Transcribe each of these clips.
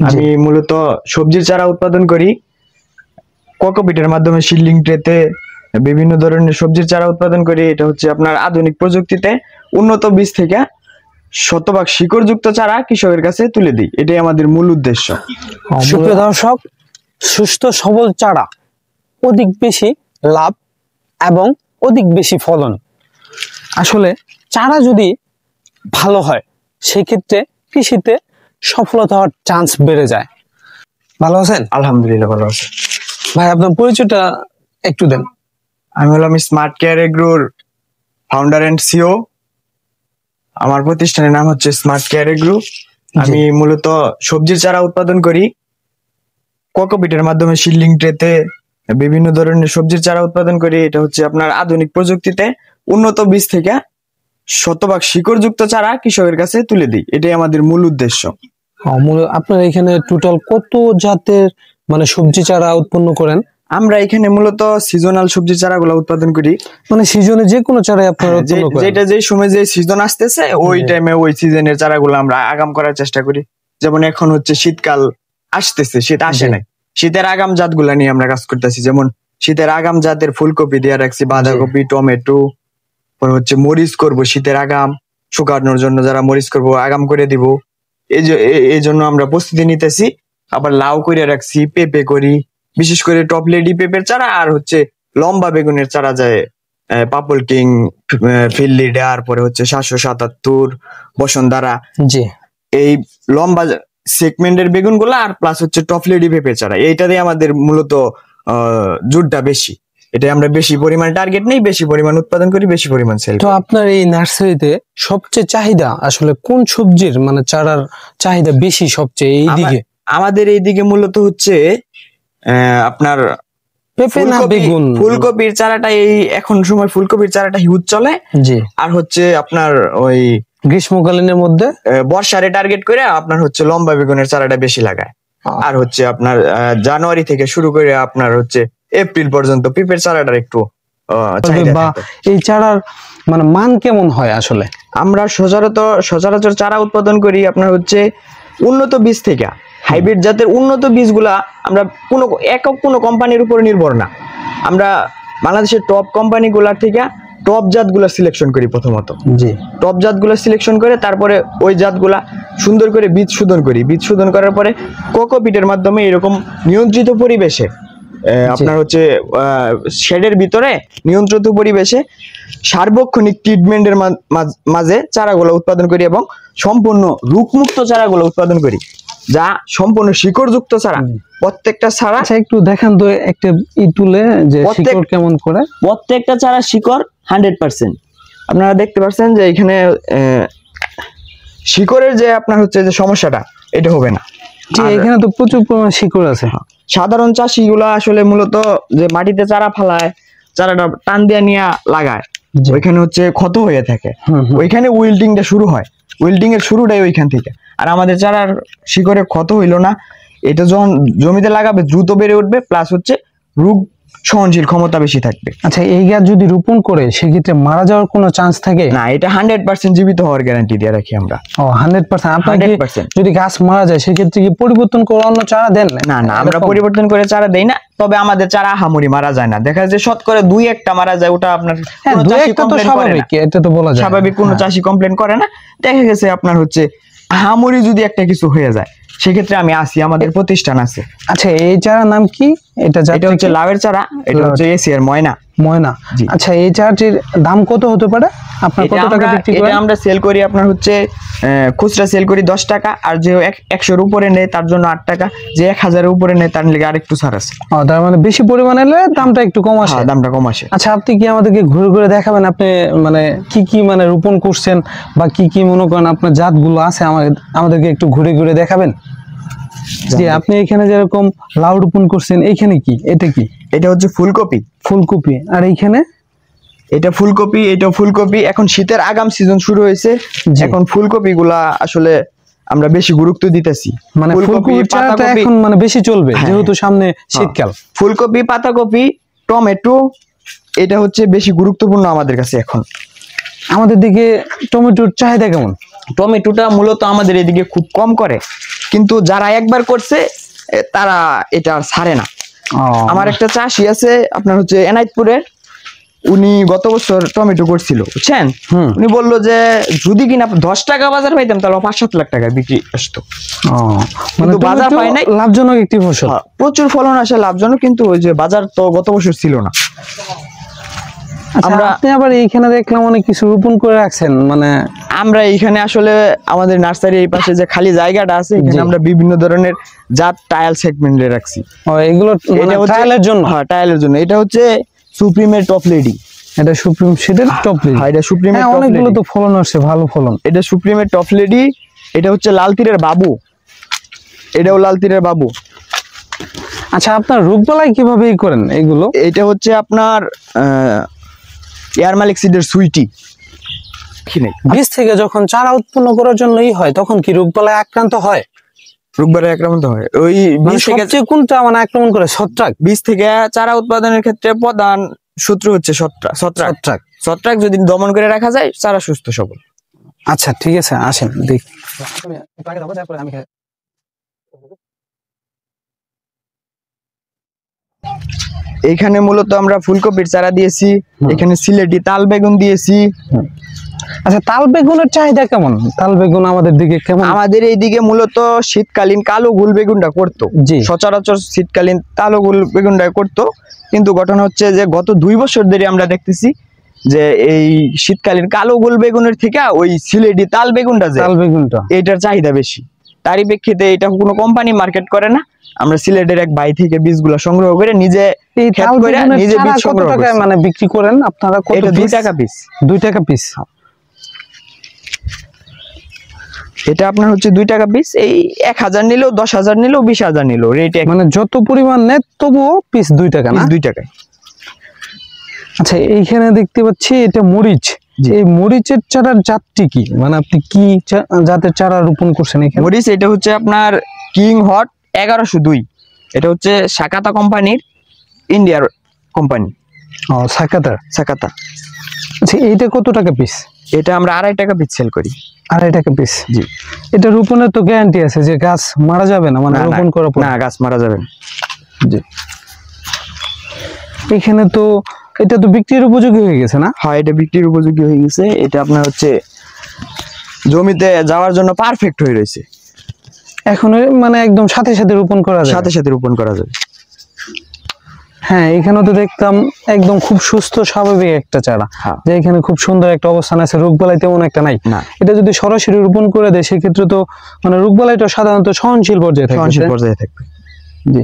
আমি মূলত সবজির চারা উৎপাদন করি কোকোপিটের মাধ্যমে সিডলিং ট্রেতে বিভিন্ন ধরনের সবজির চারা উৎপাদন করি। এটা হচ্ছে আপনার আধুনিক প্রযুক্তিতে উন্নত বীজ থেকে শতভাগ শিকড়যুক্ত চারা কৃষকের কাছে তুলে দিই, এটাই আমাদের মূল উদ্দেশ্য। সুপ্রিয় দর্শক, সুস্থ সবল চারা, অধিক বেশি লাভ এবং অধিক বেশি ফলন। আসলে চারা যদি ভালো হয় সেক্ষেত্রে কৃষিতে সফলতা হওয়ার চান্স বেড়ে যায়। ভালো আছেন? আলহামদুলিল্লাহ ভালো আছি। ভাই আপনার পরিচয়টা একটু দেন। আমি হলাম স্মার্ট কেয়ার এগ্রোর ফাউন্ডার এন্ড সিও। আমার প্রতিষ্ঠানের নাম হচ্ছে স্মার্ট কেয়ার এগ্রো। আমি মূলত সবজির চারা উৎপাদন করি কোকোপিটের মাধ্যমে সিডলিং ট্রেতে বিভিন্ন ধরনের সবজির চারা উৎপাদন করি। এটা হচ্ছে আপনার আধুনিক প্রযুক্তিতে উন্নত বীজ থেকে শতভাগ শিকড়যুক্ত চারা কৃষকের কাছে তুলে দিই, এটাই আমাদের মূল উদ্দেশ্য। আপনার এখানে টোটাল কত জাতের মানে সবজি চারা উৎপন্ন করেন? আমরা এখানে মূলত সিজনাল সবজি চারাগুলো উৎপাদন করি, মানে সিজনে যে কোনো চারা আপনারা উৎপন্ন করেন? যেটা যে সময় যে সিজন আসতেছে ওই টাইমে ওই সিজনের চারাগুলো আমরা আগাম করার চেষ্টা করি। যেমন এখন হচ্ছে শীতকাল আসতেছে, শীত আসে নাই, শীতের আগাম জাতগুলা নিয়ে আমরা কাজ করতেছি। যেমন শীতের আগাম জাতের ফুলকপি দিয়ে রাখছি, বাঁধাকপি, টমেটো, পরে হচ্ছে মরিচ করব শীতের আগাম শুকানোর জন্য, যারা মরিচ করব আগাম করে দিব, এই জন্য আমরা প্রস্তুতি নিতেছি। আবার লাউ করে রাখছি, পেঁপে করি, বিশেষ করে টপ লেডি পেঁপের চারা, আর হচ্ছে লম্বা বেগুনের চারা যায় পাপল কিং, ফিল্ড লিডার, পরে হচ্ছে 777, বসুন্ধরা, জি এই লম্বা সেগমেন্টের বেগুন গুলা, আর প্লাস হচ্ছে টপ লেডি পেঁপের চারা। এইটাতে আমাদের মূলত জোরটা বেশি, এটা আমরা বেশি পরিমাণ টার্গেট নেই, বেশি পরিমাণ উৎপাদন করি, বেশি পরিমাণ সেল। তো আপনার এই নার্সারিতে সবচেয়ে চাহিদা আসলে কোন সবজির মানে চারার চাহিদা বেশি সবচেয়ে এই দিকে? আমাদের এইদিকে মূলত হচ্ছে আপনার পেঁপে না বেগুন? ফুলকপির চারাটা এই এখন সময় ফুলকপির চারাটা হিউজ চলে। জি। আর হচ্ছে আপনার ওই গ্রীষ্মকালীনের মধ্যে বর্ষারে টার্গেট করে আপনার হচ্ছে লম্বা বেগুনের চারাটা বেশি লাগায়। আর হচ্ছে আপনার জানুয়ারি থেকে শুরু করে আপনার হচ্ছে এপ্রিল পর্যন্ত পেঁপের চারাটার একটু এই চারার মানে মান কেমন হয়? আসলে আমরা সচরাচর চারা উৎপাদন করি আপনার হচ্ছে উন্নত বীজ থেকে। হাইব্রিড জাতের উন্নত বীজগুলা আমরা কোনো কোম্পানির উপর নির্ভর না, আমরা বাংলাদেশের টপ কোম্পানিগুলার থেকে টপ জাতগুলা সিলেকশন করি প্রথমত। জি, টপ জাতগুলা সিলেকশন করে তারপরে ওই জাতগুলা সুন্দর করে বীজ শোধন করি। বীজ শোধন করার পরে কোকোপিটের মাধ্যমে এরকম নিয়ন্ত্রিত পরিবেশে আপনার হচ্ছে শেডের ভিতরে নিয়ন্ত্রিত পরিবেশে সার্বক্ষণিক ট্রিটমেন্টের মাঝে চারাগুলো উৎপাদন করি এবং সম্পূর্ণ রোগমুক্ত চারাগুলো উৎপাদন করি, যা সম্পূর্ণ শিকড়যুক্ত চারা। প্রত্যেকটা চারা একটু দেখান তো, একটা তুলে যে শিকড় কেমন করে? প্রত্যেকটা চারা শিকড় 100%। আপনারা দেখতে পাচ্ছেন যে এখানে শিকড়ের যে আপনার হচ্ছে যে সমস্যাটা, এটা হবে না। এখানে তো প্রচুর পরিমাণ শিকড় আছে। সাধারণ চাষিগুলো আসলে মূলত যে মাটিতে চারা ফালায়, চারাটা টান দিয়ে নিয়ে লাগায়, ওইখানে হচ্ছে ক্ষত হয়ে থাকে, ওইখানে উইল্টিংটা শুরু হয়, উইল্টিং এর শুরুটাই ওইখান থেকে। আর আমাদের চারার শিকড়ে ক্ষত হইলো না, এটা যখন জমিতে লাগাবে দ্রুত বেড়ে উঠবে, প্লাস হচ্ছে রোগ সহনশীল ক্ষমতা বেশি থাকবে। আচ্ছা, এই গাছ যদি রোপণ করে সেক্ষেত্রে মারা যাওয়ার কোনো চান্স থাকে না? এটা 100% জীবিত হওয়ার গ্যারান্টি দিয়ে রাখি আমরা। ও 100%? আপনাকে যদি গাছ মারা যায় সেক্ষেত্রে কি পরিবর্তন করে অন্য চারা দেন? না, আমরা পরিবর্তন করে চারা দেই না, তবে আমাদের চারা আহামরি মারা যায় না। দেখা যায় শতকরা 2-1টা মারা যায়, ওটা আপনার এটা তো বলা যায় স্বাভাবিক, কোনো চাষি কমপ্লেন করে না। দেখা গেছে আপনার হচ্ছে আহামরি যদি একটা কিছু হয়ে যায় সেক্ষেত্রে আমি আসি, আমাদের প্রতিষ্ঠান আছে। আচ্ছা, এই চারার নাম কি? এটা হচ্ছে লাউয়ের চারা, এটা হচ্ছে এশিয়ার ময়না। আচ্ছা, এই চারাটির দাম কত হতে পারে? আপনার কত টাকা বিক্রি করেন? এটা আমরা সেল করি আপনার হচ্ছে খুচরা সেল করি 10 টাকা, আর যে 100-এর উপরে নেয় তার জন্য 8 টাকা, যে 1000-এর উপরে নেয় তার লিগে আরেকটু ছাড় আছে। তার মানে বেশি পরিমাণে নিলে দামটা একটু কম আসে? দামটা কম আসে। আচ্ছা, আপনি কি আমাদেরকে ঘুরে ঘুরে দেখাবেন আপনি মানে কি মানে রোপণ করছেন, বা কি মনে করেন আপনার জাতগুলো আছে, আমাদেরকে একটু ঘুরে ঘুরে দেখাবেন? জি, আপনি এখানে যেরকম লাউ রোপণ করছেন, এইখানে কি, এটা কি? এটা হচ্ছে ফুলকপি। আর এইখানে এটা ফুলকপি, এটাও ফুলকপি। এখন শীতের আগাম সিজন শুরু হয়েছে, এখন ফুলকপি গুলা আসলে আমরা বেশি গুরুত্ব দিতেছি। মানে ফুলকপি চারাটা এখন মানে বেশি চলবে যেহেতু সামনে শীতকাল। ফুলকপি, পাতাকপি, টমেটো, এটা হচ্ছে বেশি গুরুত্বপূর্ণ আমাদের কাছে এখন। আমাদের দিকে টমেটোর চাহিদা কেমন? টমেটোটা মূলত আমাদের এদিকে খুব কম করে, কিন্তু যারা একবার করছে তারা এটা আর ছাড়ে না। আমার একটা চাষি আছে আপনার হচ্ছে এনায়েতপুরের, উনি গত বছর টমেটো করছিল বুঝছেন, উনি বললো যে যদি কিনা 10 টাকা বাজার পাইতাম তাহলে 5-7 লাখ টাকা বিক্রি আসতো। মানে বাজার পাই নাই, লাভজনক একটি ফসল, প্রচুর ফলন আসে, লাভজনক, কিন্তু ওই যে বাজার তো গত বছর ছিল না। আমরা আপনি আবার এইখানে দেখলাম অনেক কিছু রোপণ করে রাখছেন, মানে আমরা এইখানে আসলে আমাদের নার্সারি এই পাশে যে খালি জায়গাটা আছে এখানে আমরা বিভিন্ন ধরনের জাত টাইল সেগমেন্টে রাখছি। এগুলো টাইলের জন্য? হ্যাঁ, টাইলের জন্য। এটা হচ্ছে সুপ্রিমের টপ লেডি, এটা সুপ্রিম সিডের টপ লেডি। হ্যাঁ, এটা সুপ্রিমের টপ লেডি। অনেকগুলো তো ফলন আসছে, ভালো ফলন। এটা সুপ্রিমের টপ লেডি, এটা হচ্ছে লাল তীরের বাবু, এটাও লাল তীরের বাবু। আচ্ছা, আপনার রোগবালাই কিভাবে করেন এগুলো? এটা হচ্ছে আপনার এয়ার মালিক সিডের সুইটি। বীজ থেকে যখন চারা উৎপন্ন করার জন্যই হয় তখন কি রোগবালায় আক্রান্ত হয়? রোগবালাই আক্রান্ত হয়। ওই বীজ থেকে কোনটা মানে আক্রমণ করে? ছত্রাক। বীজ থেকে চারা উৎপাদনের ক্ষেত্রে প্রধান শত্রু হচ্ছে ছত্রাক। ছত্রাক যদি দমন করে রাখা যায় চারা সুস্থ সবল। আচ্ছা, ঠিক আছে, আসেন দেখ। এখানে মূলত আমরা ফুলকপির চারা দিয়েছি, এখানে সিলেটি তাল বেগুন দিয়েছি। আচ্ছা, তাল বেগুনের চাহিদা কেমন? তাল বেগুন আমাদের দিকে কেমন? আমাদের এইদিকে মূলত শীতকালীন কালো গুল বেগুনটা করতো, সচরাচর শীতকালীন কালো গুল বেগুনটা করতো, কিন্তু ঘটনা হচ্ছে যে গত 2 বছর ধরে আমরা দেখতেছি যে এই শীতকালীন কালো গোল বেগুনের থেকে ওই সিলেটি তাল বেগুনটা এটার চাহিদা বেশি। তারই প্রেক্ষিতে এটা কোনো কোম্পানি মার্কেট করে না, আমরা সিলেটের এক ভাই থেকে বীজগুলো সংগ্রহ করে নিজে বীজ সংগ্রহ করে মানে বিক্রি করেন আপনারা? এটা 2 টাকা পিস। 2 টাকা পিস। এটা আপনার হচ্ছে 2 টাকা পিস। এই 1000 নিলেও 10,000 নিলেও 20,000 নিলেও রেট মানে যত পরিমাণ নেয় তবুও পিস 2 টাকা না? 2 টাকায়। আচ্ছা, এইখানে দেখতে পাচ্ছি এটা মরিচ। এই মরিচের চারার জাতটি কি, মানে আপনি কি জাতের চারা রোপণ করছেন এখানে? মরিচ এটা হচ্ছে আপনার কিং হট 1102। এটা হচ্ছে সাকাতা কোম্পানির, ইন্ডিয়ার কোম্পানি। সাকাতা। আচ্ছা, এইটা কত টাকা পিস? এটা আমরা 2.5 টাকা পিস সেল করি। 2.5 টাকা পিস। জি। এটা রোপণের তো গ্যারান্টি আছে যে গাছ মারা যাবে না, মানে রোপণ করার পর? না, গাছ মারা যাবে না। জি। এখানে তো এটা তো বিক্রির উপযোগী হয়ে গেছে না? হ্যাঁ, এটা বিক্রির উপযোগী হয়ে গেছে। এটা আপনার হচ্ছে জমিতে যাওয়ার জন্য পারফেক্ট হয়ে রয়েছে। এখন মানে একদম সাথে সাথে রোপণ করা যায়? সাথে সাথে রোপণ করা যায়। হ্যাঁ, এখানে তো দেখতাম একদম খুব সুস্থ স্বাভাবিক একটা চারা, যে এখানে খুব সুন্দর একটা অবস্থান আছে, রোগবালাই তেমন একটা নাই। এটা যদি সরাসরি রোপণ করে দেয় সেক্ষেত্রে তো মানে রোগবালাইটা সাধারণত সহনশীল পর্যায়ে থাকবে। জি।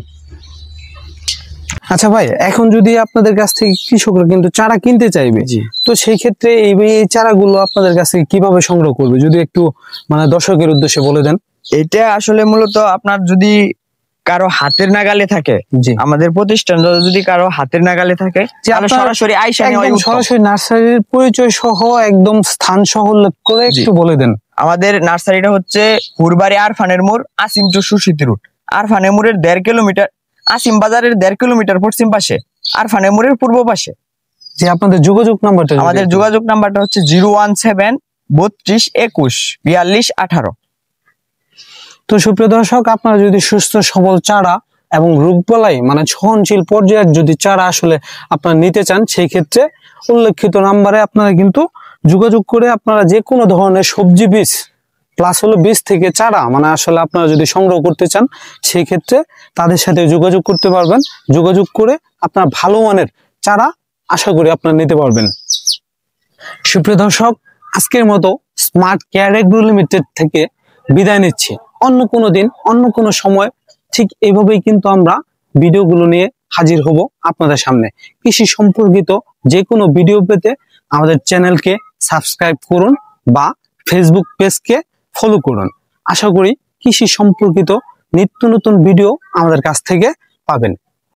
আচ্ছা ভাই, এখন যদি আপনাদের কাছ থেকে কৃষকরা কিন্তু চারা কিনতে চাইবে, তো সেই ক্ষেত্রে এই চারাগুলো আপনাদের কাছ থেকে কিভাবে সংগ্রহ করবে যদি একটু মানে দর্শকের উদ্দেশ্যে বলে দেন। এটা আসলে মূলত আপনার যদি কারো হাতের নাগালে থাকে, আমাদের প্রতিষ্ঠান যদি কারো হাতের নাগালে থাকে, সরাসরি সরাসরি নার্সারির পরিচয় সহ একদম স্থান সহ উল্লেখ করে একটু বলে দেন। আমাদের নার্সারিটা হচ্ছে হুরবাড়ি আরফানের মোড়, আসিম টু সুশীতি রুট। আরফানের মোড়ের 1.5 কিলোমিটার, আসিম বাজারের 1.5 কিলোমিটার পশ্চিম পাশে, আরফানের মোড়ের পূর্ব পাশে। যে আপনাদের যোগাযোগ নাম্বারটা? আমাদের যোগাযোগ নাম্বারটা হচ্ছে 017 32 21 42 18। তো সুপ্রিয় দর্শক, আপনারা যদি সুস্থ সবল চারা এবং রোগবালাই মানে সহনশীল পর্যায়ের যদি চারা আসলে আপনারা নিতে চান, সেই ক্ষেত্রে উল্লেখিত নাম্বারে আপনারা কিন্তু যোগাযোগ করে আপনারা যে কোনো ধরনের সবজি বীজ প্লাস হলো বীজ থেকে চারা মানে আসলে আপনারা যদি সংগ্রহ করতে চান সেই ক্ষেত্রে তাদের সাথে যোগাযোগ করতে পারবেন। যোগাযোগ করে আপনারা ভালো মানের চারা আশা করি আপনারা নিতে পারবেন। সুপ্রিয় দর্শক, আজকের মতো স্মার্ট কেয়ার এগ্রো লিমিটেড থেকে বিদায় নিচ্ছি। অন্য কোনো দিন অন্য কোনো সময় ঠিক এইভাবেই কিন্তু আমরা ভিডিওগুলো নিয়ে হাজির হব আপনাদের সামনে। কৃষি সম্পর্কিত যে কোনো ভিডিও পেতে আমাদের চ্যানেলকে সাবস্ক্রাইব করুন বা ফেসবুক পেজকে ফলো করুন। আশা করি কৃষি সম্পর্কিত নিত্য নতুন ভিডিও আমাদের কাছ থেকে পাবেন।